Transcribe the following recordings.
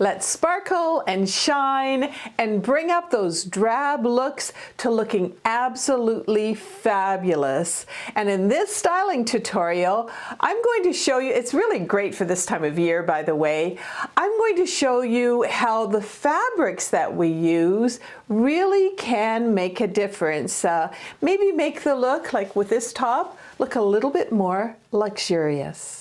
Let's sparkle and shine and bring up those drab looks to looking absolutely fabulous. And in this styling tutorial, I'm going to show you, it's really great for this time of year, by the way. I'm going to show you how the fabrics that we use really can make a difference. Maybe make the look, like with this top, look a little bit more luxurious.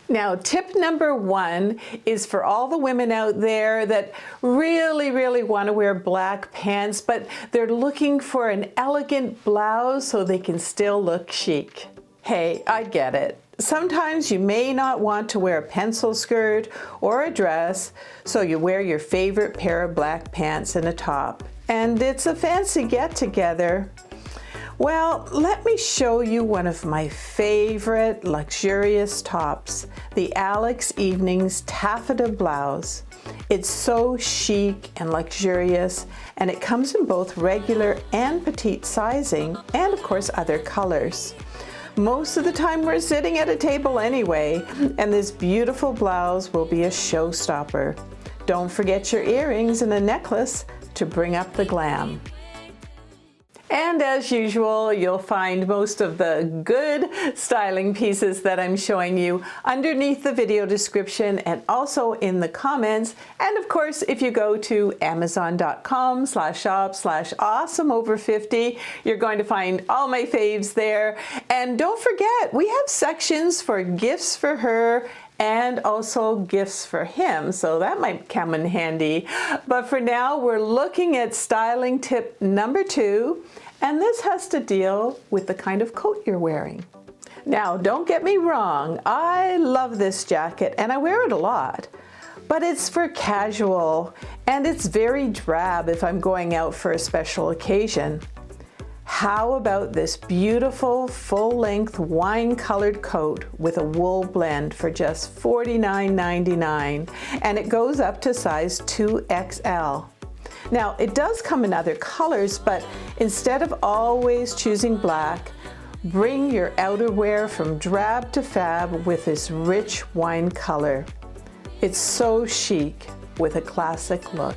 Now, tip number one is for all the women out there that really want to wear black pants, but they're looking for an elegant blouse so they can still look chic. Hey, I get it. Sometimes you may not want to wear a pencil skirt or a dress, so you wear your favorite pair of black pants and a top. And it's a fancy get-together. Well, let me show you one of my favorite luxurious tops, the Alex Evenings Taffeta Blouse. It's so chic and luxurious, and it comes in both regular and petite sizing, and of course other colors. Most of the time we're sitting at a table anyway, and this beautiful blouse will be a showstopper. Don't forget your earrings and a necklace to bring up the glam. And as usual, you'll find most of the good styling pieces that I'm showing you underneath the video description and also in the comments. And of course, if you go to amazon.com/shop/awesomeover50, you're going to find all my faves there. And don't forget, we have sections for gifts for her and also gifts for him, so that might come in handy. But for now, we're looking at styling tip number 2, and this has to deal with the kind of coat you're wearing. Now, don't get me wrong, I love this jacket and I wear it a lot, but it's for casual and it's very drab if I'm going out for a special occasion. How about this beautiful full-length wine-colored coat with a wool blend for just $49.99, and it goes up to size 2XL. Now, it does come in other colors, but instead of always choosing black, bring your outerwear from drab to fab with this rich wine color. It's so chic with a classic look.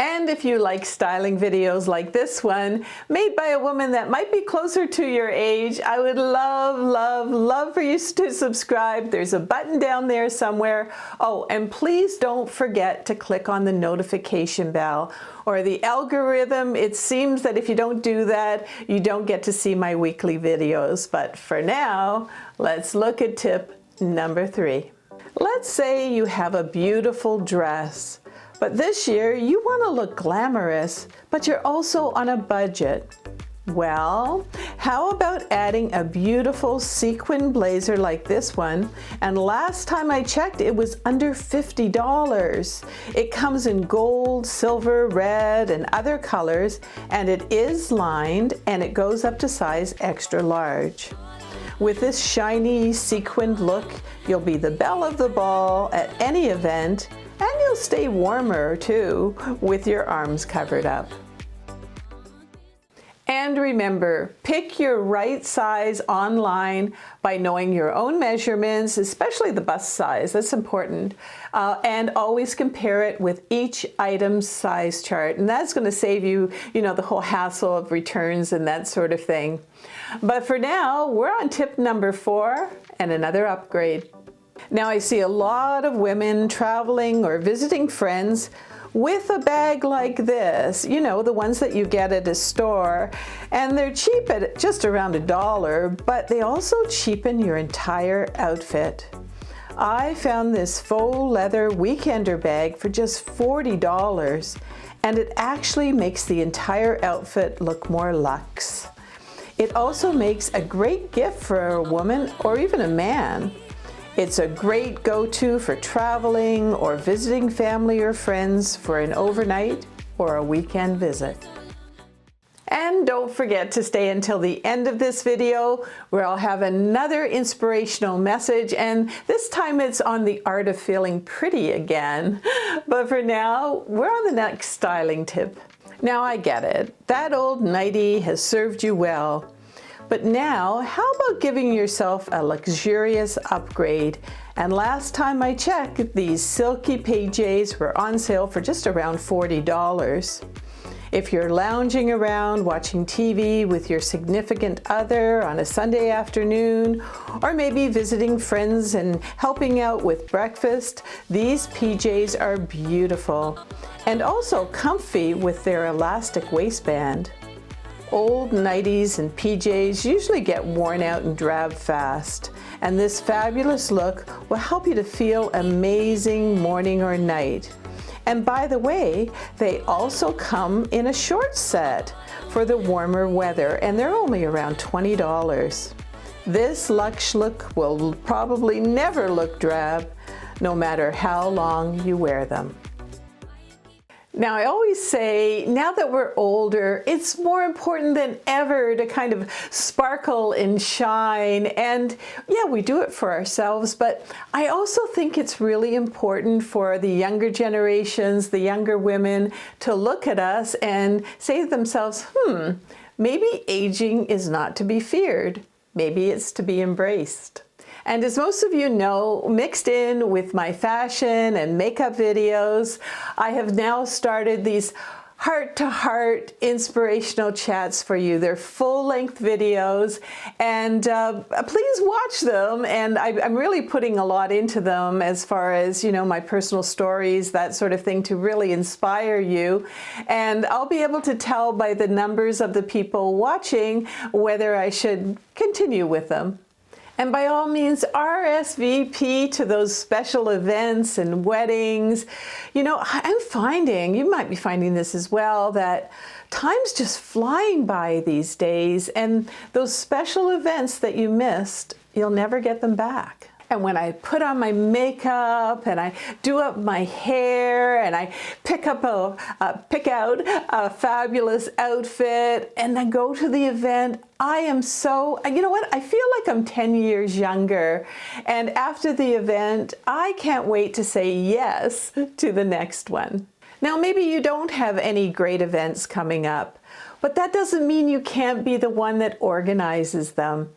And if you like styling videos like this one, made by a woman that might be closer to your age, I would love for you to subscribe. There's a button down there somewhere. Oh, and please don't forget to click on the notification bell, or the algorithm. It seems that if you don't do that, you don't get to see my weekly videos. But for now, let's look at tip number 3. Let's say you have a beautiful dress, but this year you want to look glamorous, but you're also on a budget. Well, how about adding a beautiful sequin blazer like this one? And last time I checked, it was under $50. It comes in gold, silver, red, and other colors, and it is lined, and it goes up to size extra large. With this shiny sequined look, you'll be the belle of the ball at any event, and you'll stay warmer too with your arms covered up. And remember, pick your right size online by knowing your own measurements, especially the bust size, that's important. And always compare it with each item's size chart. And that's gonna save you, the whole hassle of returns and that sort of thing. But for now, we're on tip number 4 and another upgrade. Now I see a lot of women traveling or visiting friends with a bag like this, the ones that you get at a store, and they're cheap at just around $1, but they also cheapen your entire outfit. I found this faux leather weekender bag for just $40, and it actually makes the entire outfit look more luxe. It also makes a great gift for a woman or even a man. It's a great go-to for traveling or visiting family or friends for an overnight or a weekend visit. And don't forget to stay until the end of this video, where I'll have another inspirational message, and this time it's on the art of feeling pretty again. But for now, we're on the next styling tip. Now I get it, that old nightie has served you well. But now, how about giving yourself a luxurious upgrade? And last time I checked, these silky PJs were on sale for just around $40. If you're lounging around watching TV with your significant other on a Sunday afternoon, or maybe visiting friends and helping out with breakfast, these PJs are beautiful and also comfy with their elastic waistband. Old nighties and PJs usually get worn out and drab fast, and this fabulous look will help you to feel amazing morning or night. And by the way, they also come in a short set for the warmer weather, and they're only around $20. This luxe look will probably never look drab, no matter how long you wear them. Now, I always say, now that we're older, it's more important than ever to kind of sparkle and shine. And yeah, we do it for ourselves, but I also think it's really important for the younger generations, the younger women, to look at us and say to themselves, maybe aging is not to be feared. Maybe it's to be embraced. And as most of you know, mixed in with my fashion and makeup videos, I have now started these heart-to-heart inspirational chats for you. They're full-length videos, and please watch them. And I'm really putting a lot into them as far as, you know, my personal stories, that sort of thing, to really inspire you. And I'll be able to tell by the numbers of the people watching whether I should continue with them. And by all means, RSVP to those special events and weddings. You know, I'm finding, you might be finding this as well, that time's just flying by these days, and those special events that you missed, you'll never get them back. And when I put on my makeup and I do up my hair and I pick out a fabulous outfit and I go to the event, I am so, you know what, I feel like I'm 10 years younger. And after the event, I can't wait to say yes to the next one. Now, maybe you don't have any great events coming up, but that doesn't mean you can't be the one that organizes them.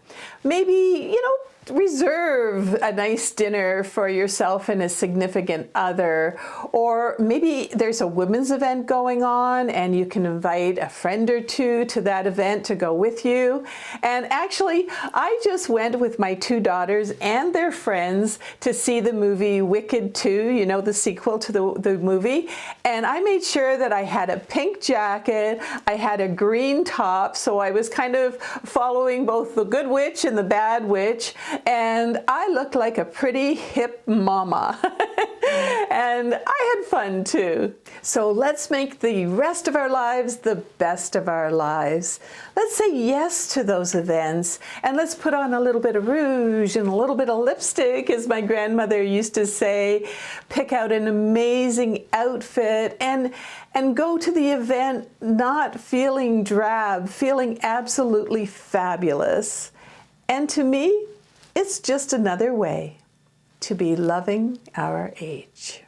Maybe, you know, reserve a nice dinner for yourself and a significant other, or maybe there's a women's event going on and you can invite a friend or two to that event to go with you. And actually, I just went with my two daughters and their friends to see the movie Wicked 2, you know, the sequel to the movie, and I made sure that I had a pink jacket, I had a green top, so I was kind of following both the good witch and the bad witch, and I looked like a pretty hip mama. And I had fun too. So let's make the rest of our lives the best of our lives. Let's say yes to those events, and let's put on a little bit of rouge and a little bit of lipstick, as my grandmother used to say. Pick out an amazing outfit and go to the event not feeling drab, feeling absolutely fabulous. And to me, it's just another way to be loving our age.